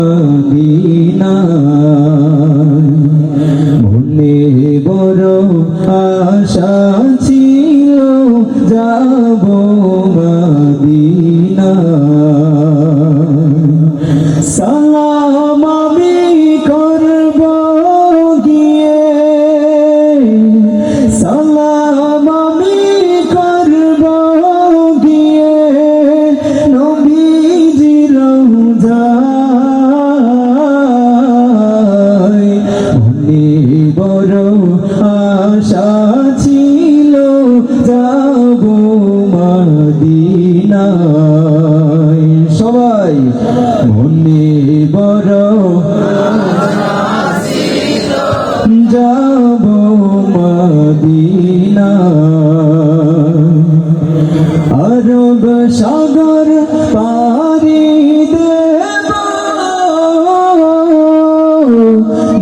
Medina মনে বড় আশা ছিল যাব মদিনা সালাম আমি করব গিয়ে সালাম আমি করব গিয়ে নবীজির রওজায় মনে বড় আশা ছিল যাব মদিনায় সবাই মনে বড় যাব মদিনা আরব সাগর পারি দেব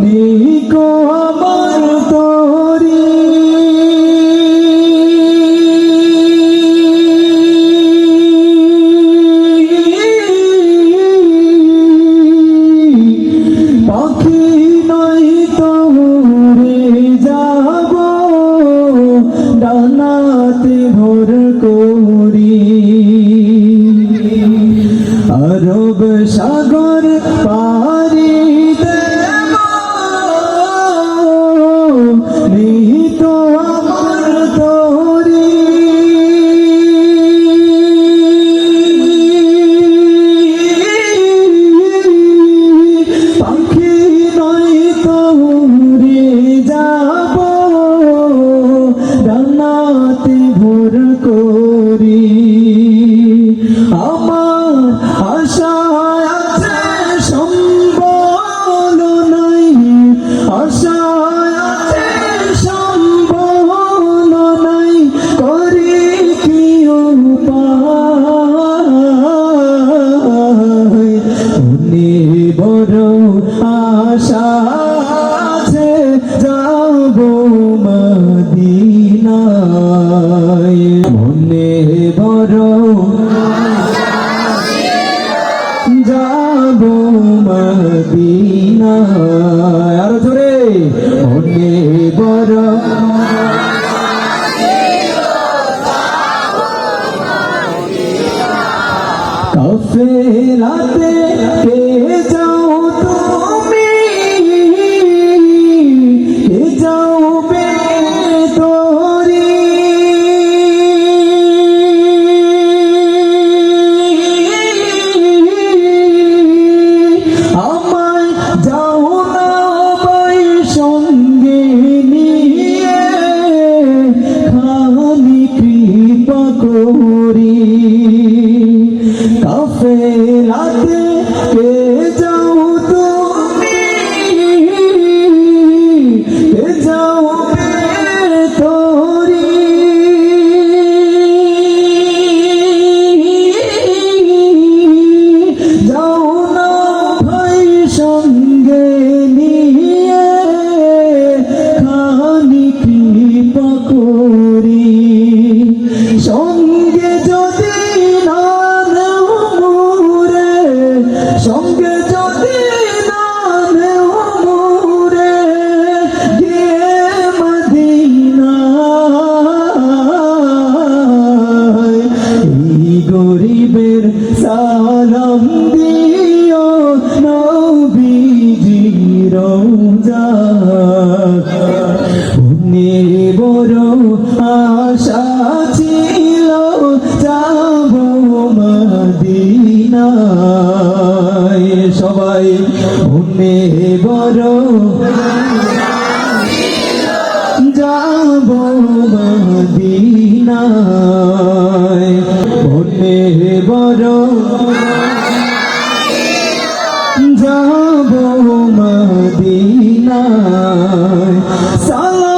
নিকো আমার তরি পাখি নয় তো উড়ে যাব ডানাতে ভোর করি আরব সাগর পারি দেব নিহিত আমার তরি পাখি নয় তো উড়ে যাব ডানাতে ভোর করি আমার আশা আছে সম্বল নাই আশা আছে সম্বল নাই করি কি উপায় মনে বড় আশা আছে যাব মদিনায় মনে বড় যাব মদিনায় আরো জোরে মনে বড় কাফেলাতে কে যাও তুমি কে যাও বে তোরি আমায় যাও না ভাই সঙ্গে নিয়ে খালি কৃপা করি কাফেলাতে কে যাও তুমি কে যাও বে তোরি যাও না ভাই সঙ্গে নিয়ে খালি কৃপা করি সঙ্গে যদি না নেও মোরে সঙ্গে যদি না নেও মোরে গিয়ে মদিনায় এই গরিবের সালাম দিও নবীজির রওজায় মনে বড় আশা ছিল যাব মদিনায় সবাই মনে বড় যাব মদিনায় মনে বড় যাব মদিনায় সালাম